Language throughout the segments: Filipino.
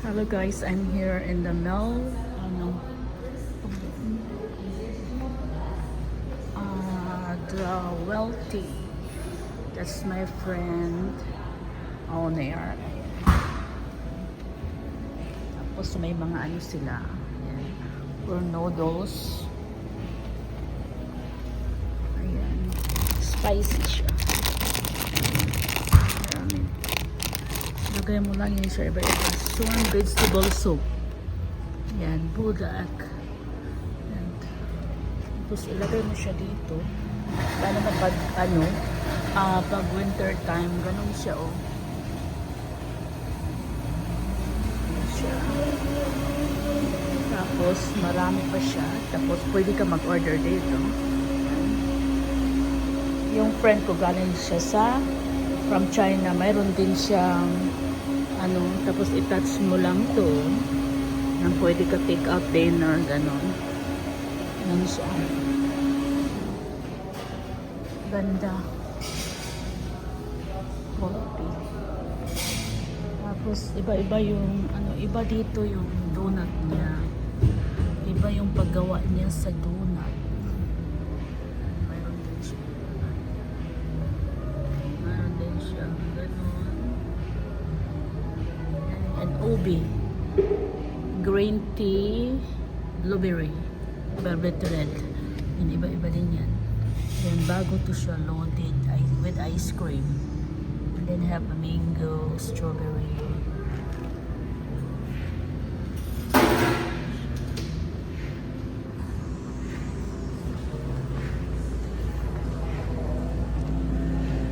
Hello guys, I'm here in the the wealthy. That's my friend owner. Tapos may mga ano sila. Ayan. For noodles. Ayan. Spicy siya. Marami. Lagay mo lang yun siya iba-iba. Swan vegetable soup. Ayan. Budak. Ayan. Tapos ilagay mo siya dito. Lalo na pag pag winter time, ganun siya oh. Ganun siya. Tapos marami pa siya. Tapos pwede ka mag-order dito. Yung friend ko galing siya from China. Mayroon din siyang tapos i-touch mo lang to. Nang pwede ka take out dinner, ganun. Ganun siya. Ganda. Quality. Tapos iba-iba yung iba dito yung donut niya. Iba yung paggawa niya sa donut. Mayroon din siya. Mayroon din siya ganun. And ubi. Green tea, blueberry, velvet red. Yung iba-iba din yan. Then bago to siya loaded with ice cream. And then have a mango, strawberry.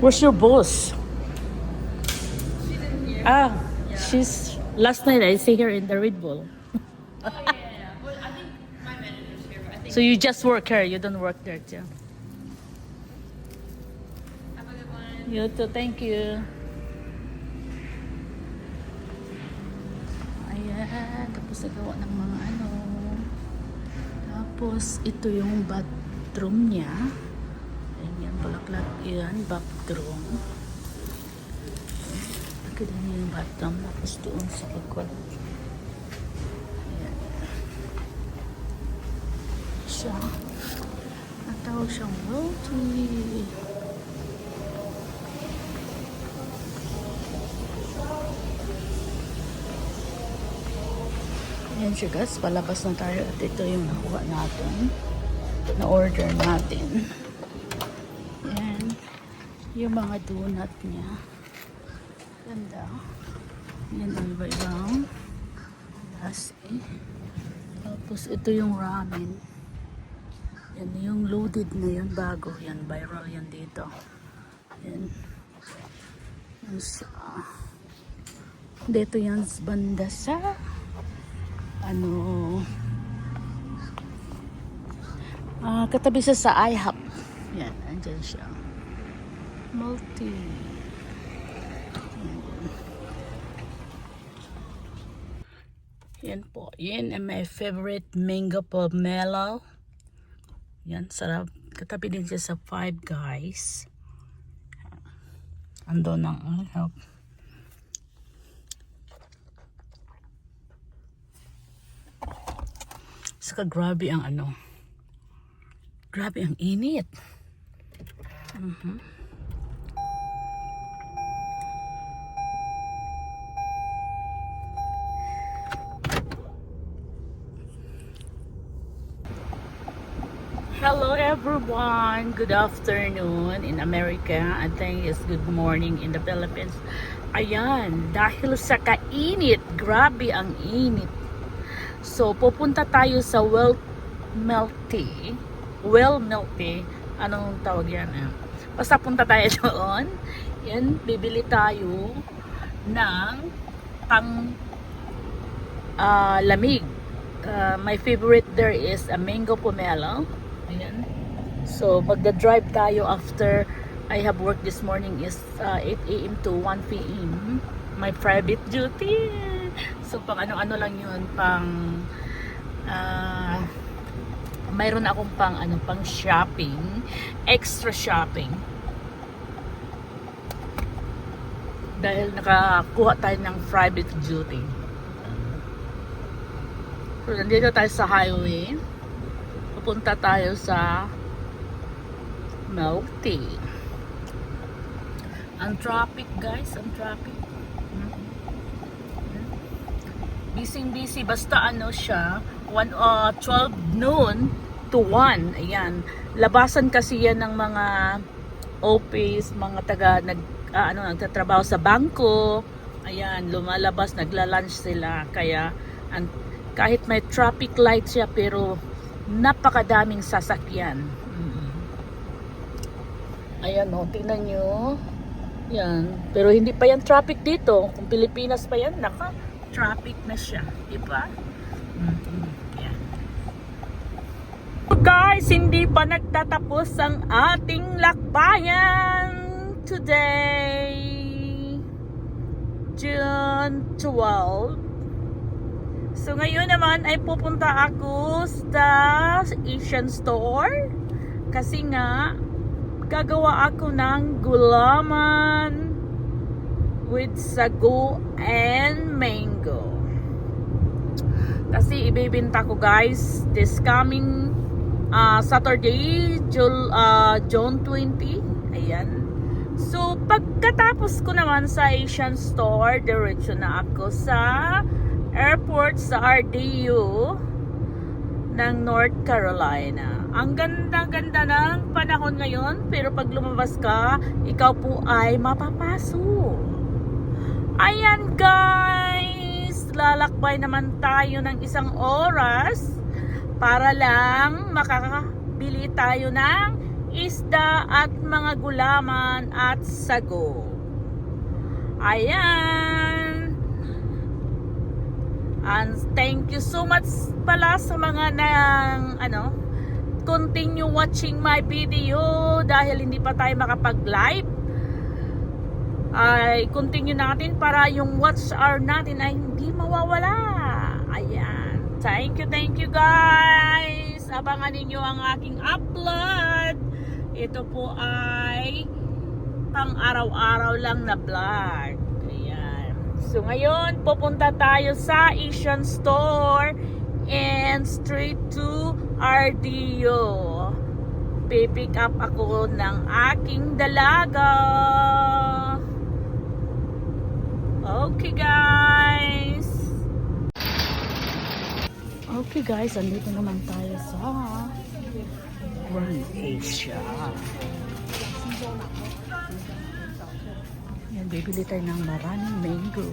Where's your boss? She's in here. Ah, Yeah. she's last night I see her in the Red Bull. Oh, yeah. Well, I think my manager's here, but I think. So you just work here, you don't work there too. Have a good one. You too, thank you. Ayan, tapos nagawa ng mga Tapos ito yung bathroom niya. Ayan, bulaklak yan, bathroom. Pagkita niya yung bathroom, tapos doon sa likod. Ayan. Siya. Natawag siyang wealthy. Ayan siya guys, palabas na tayo at ito yung nakuha natin, na-order natin. Ayan, yung mga donut niya. Ganda. Ayan ang iba-ibang lasi. Tapos ito yung ramen. Yan yung loaded na yun, bago. Yan, viral yan dito. Yan. Dito yan banda sa katabi siya sa IHOP. Yan, andyan siya. Multi. Yan po. Yan ang my favorite mango pomelo. Yan, sarap. Katabi din siya sa Five Guys. Ando ng IHOP. Saka grabe ang grabe ang init. Hello everyone, good afternoon in America. I think it's good morning in the Philippines. Ayan, dahil sa kainit, grabe ang init. So, pupunta tayo sa Well Melty. Anong tawag yan? Basta punta tayo doon. Yan, bibili tayo ng lamig. My favorite there is a mango pomelo. Ayan. So, magda-drive tayo after I have work this morning is 8 a.m. to 1 p.m. My private duty. So, pang ano-ano lang yun, mayroon akong pang shopping, extra shopping. Dahil nakakuha tayo ng private duty. So, nandito tayo sa highway. Pupunta tayo sa Milk Tea. Ang traffic guys, ang traffic. Busy. Basta ano siya, 12 noon to 1. Ayan. Labasan kasi yan ng mga office, mga nagtatrabaho sa bangko. Ayan, lumalabas, nagla-lunch sila. Kaya, kahit may traffic light siya, pero napakadaming sasakyan. Ayan o, tingnan nyo. Yan. Pero hindi pa yan traffic dito. Kung Pilipinas pa yan, traffic na siya. Diba? Yan. So guys, hindi pa nagtatapos ang ating lakbayan today. June 12. So ngayon naman ay pupunta ako sa Asian store. Kasi nga, gagawa ako ng gulaman with sago and mango. Kasi ibibinta ko guys this coming Saturday, June 20. Ayan. So pagkatapos ko naman sa Asian store, diretso na ako sa airport sa RDU ng North Carolina. Ang ganda-ganda ng panahon ngayon, pero pag lumabas ka, ikaw po ay mapapasok. Ayan guys, lalakbay naman tayo ng 1 oras para lang makakabili tayo ng isda at mga gulaman at sago. Ayan. And thank you so much pala sa mga continue watching my video dahil hindi pa tayo makapag-live. Ay continue natin para yung watch hour natin ay hindi mawawala. Ayan. Thank you guys. Abangan ninyo ang aking upload. Ito po ay pang araw-araw lang na vlog. So ngayon, pupunta tayo sa Asian store and straight to RDO. Pipick up ako ng aking dalaga. Okay guys. Okay guys, andito naman tayo sa Grand Asia. Yan, bibili tayo ng maraming mango.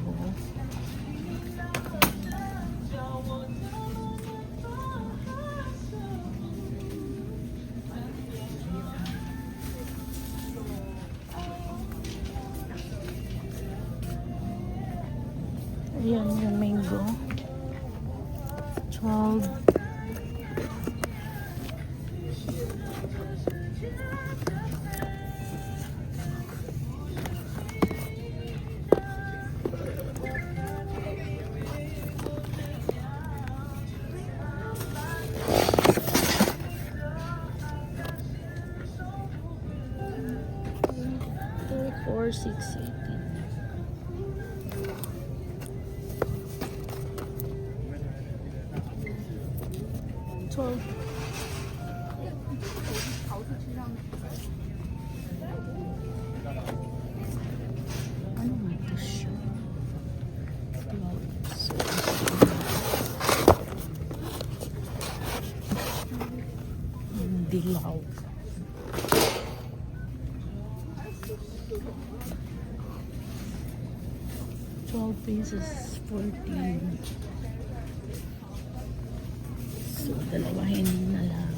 Ayan yung mango. 12. Or 680. 12. Ano nga ito siya? Dilaw. 12 pieces, 14. So, dalawahin na lang.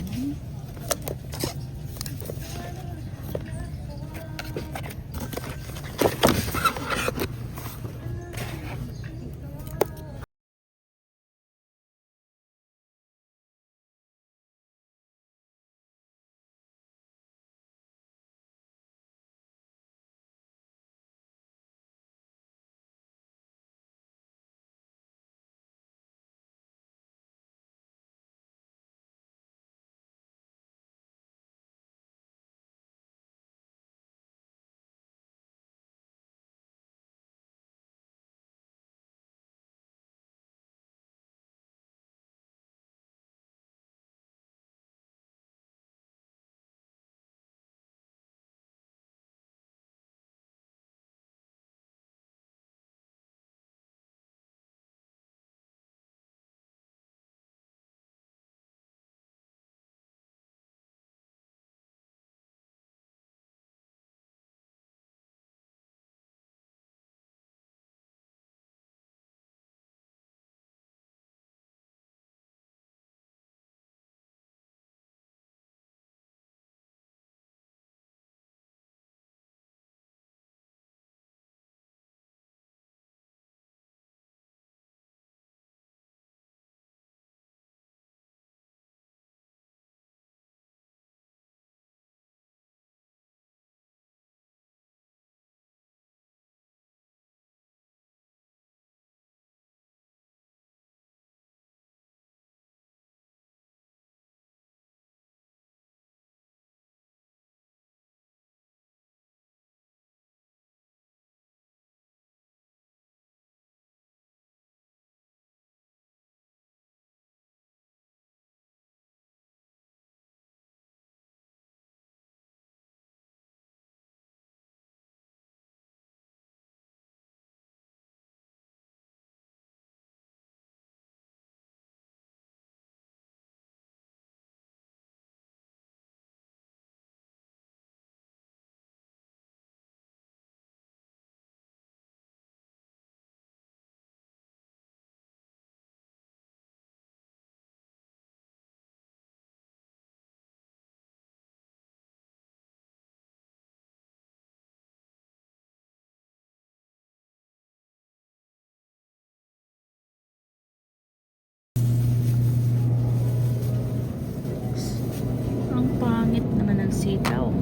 sitaw.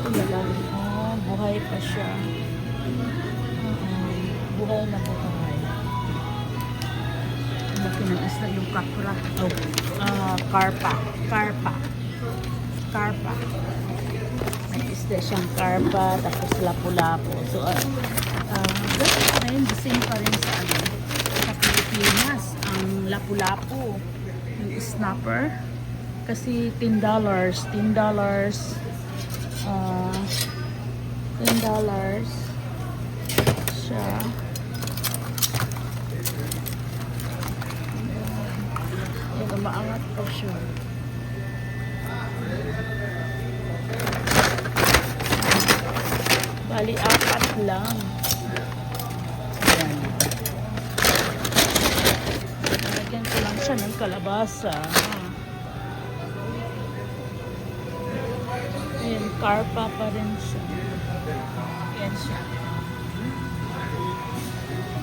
Ito na lang. Oh, buhay pa siya. Buhay na buhay. Laki ng isla yung kapra. Oh, karpa. Karpa. May isla siyang karpa, tapos lapu-lapu. So, that's fine. The same pa rin sa Pilipinas. Ang lapu-lapu. Yung snapper. Kasi $10 siya. Ito, maangat pa siya. Bali, 4 lang. Ayan. Lagyan ko lang siya ng kalabasa. Ayan, karpa pa rin siya. Ayan siya.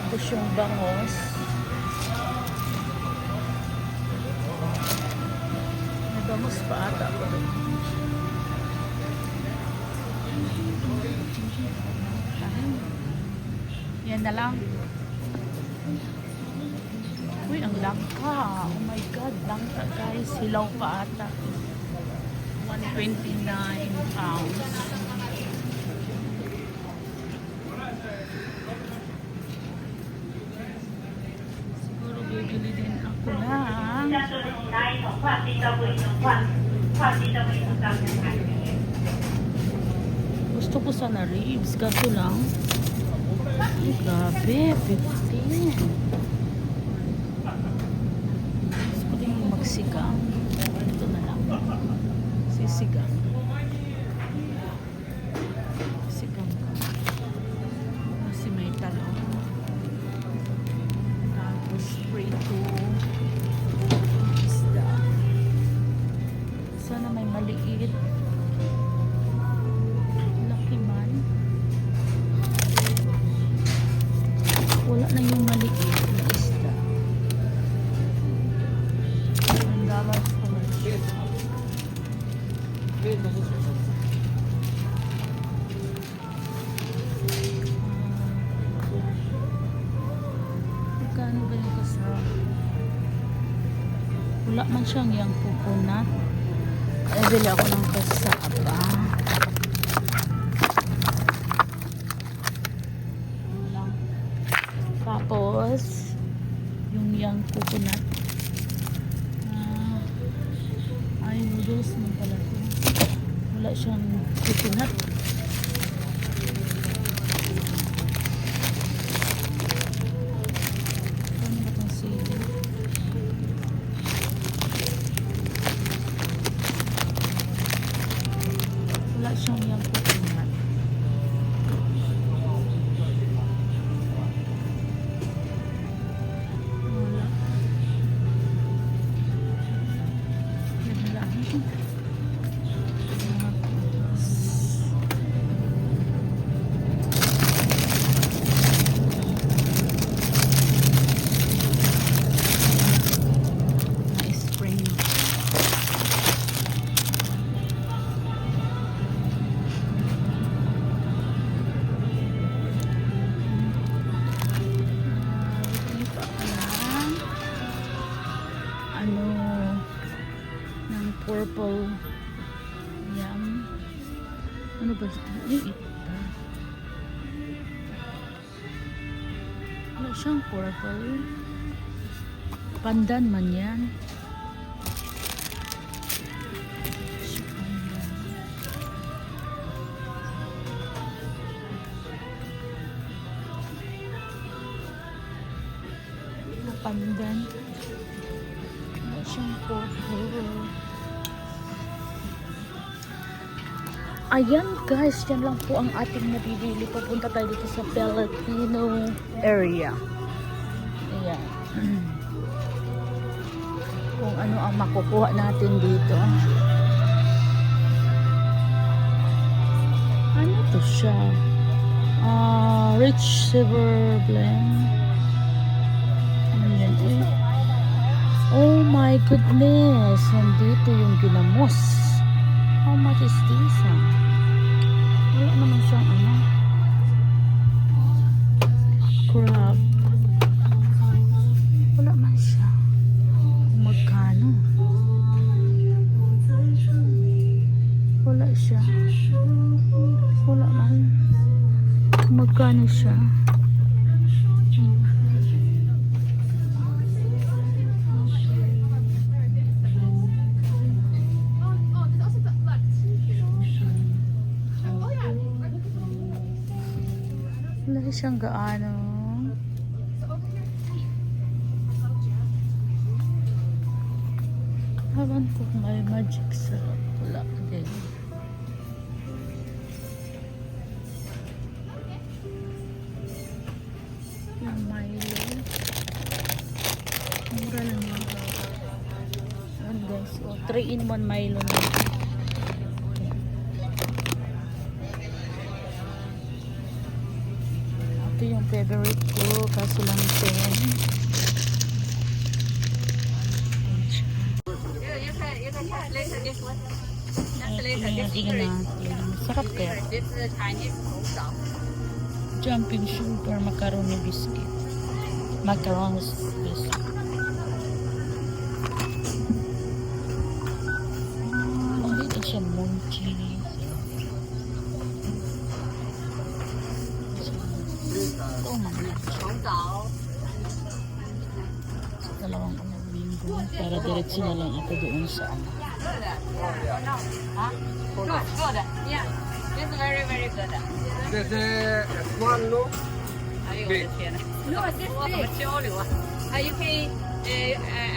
Tapos yung bangos. May bangos pa ata pa rin. Yan na lang. Uy, ang langka. Oh my God, langka guys. Hilaw pa ata. 129 pounds. Siguro bibili din ako ng gusto ko sana ribs, kaso lang ay, grabe, 15. Gusto ko din magsigang. Ito na lang. Sisigang. Sigang ko. Kasi may talong. Tapos prito. Isda. Sana may maliit. Laki man. Wala na yung maliit. Wala man siyang yung coconut. Ay, bili ako ng kasaba. Tapos, yung yang coconut. Ay, noodles man pala ito. Wala siyang coconut. Ano ba itong sili? Wala siyang yang coconut. Wala. Yan lang. Na-spring. Ano ng purple yam. Ano ba ito? Yung ita. Wala siyang purple. Pandan man yan. Siya pandan. Pandan. Wala siyang purple. Ayan guys, yan lang po ang ating nabibili. Papunta tayo dito sa Filipino area. Ayan. Kung ano ang makukuha natin dito. Ano to siya? Rich silver blend. Ano yan eh? Oh my goodness! Nandito yung ginamos. How much is this? Wala naman siyang ano. Crab. Wala man siya. Magkano? Wala siya. Wala man. Magkano siya? Wala siyang gaano. Hawan ko kung may magic syrup. Wala din. Yung Milo. Mura lang yun. Ayan guys. 3-in-1 Milo na. Ito yung favorite ko. Kaso lang 10. Sarap kaya. Jumping sugar macaroni biscuit. Macaroni biscuit. Dito siya mochi. Ito mga. Sa dalawang linggo. Para diretso na lang ako doon sa ano. Good, good. Yeah, it's very, very good. This is small, no? 哎呦我的天呐！我怎么交流啊？You can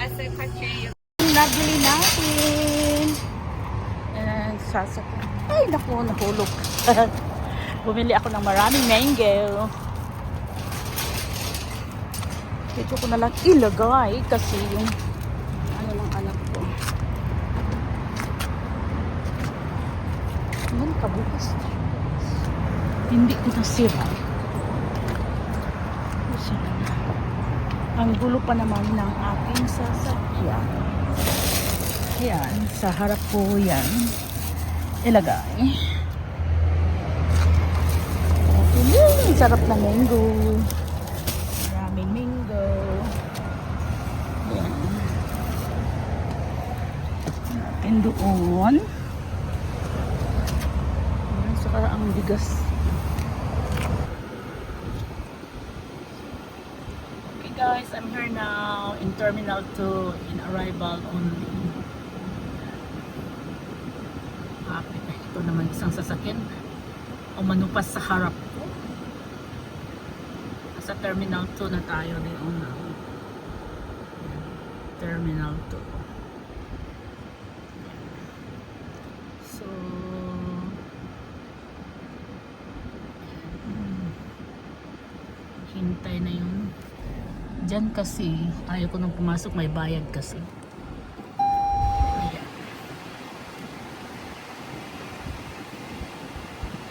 ask a question. Nabili natin. And sasakyan. Ay, naku, nahulog. Bumili ako ng maraming mango. Dito ko na lang ilagay kasi yung ano lang anak ko. Ano kabukas? Hindi ko nasira. Nasira na. Ang gulo pa naman ng aking sasakyan. Ayan, sa harap ko yan ilagay. Ang sarap na mango. Maraming mango. Ayan. And doon. Ayan, saka ang bigas. Okay guys, I'm here now in Terminal 2 in arrival only. Kapit na ito naman isang sasakyan. Umanupas sa harap ko. Sa Terminal 2 na tayo ngayon. Terminal 2. So, hintay na yung dyan kasi ayaw ko nang pumasok, may bayad kasi. Ayan.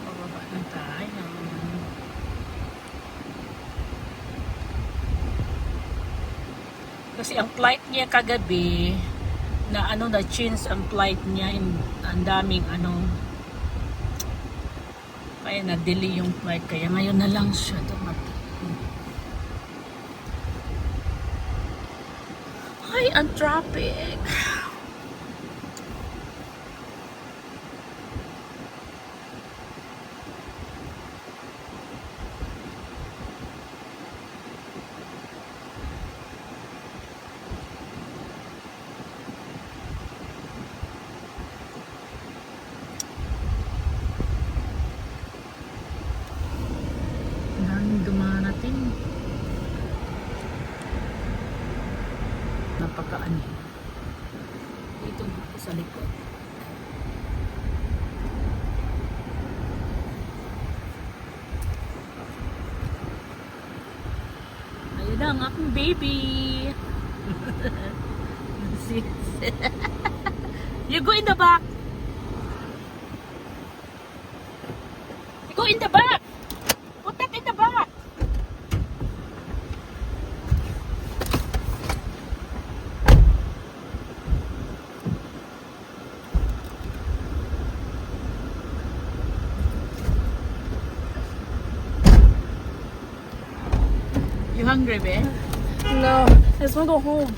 Bababa na tayo. Kasi ang flight niya kagabi na na-change ang flight niya, ang daming kaya na-delay yung flight, kaya ngayon na lang siya dumating. Ay, ang traffic. Dumarating. Napakaani. Dito ako sa likod. Ayun na ang aking baby. You go in the back. You go in the back. Put that in the back. You hungry, babe? No, I just want to go home.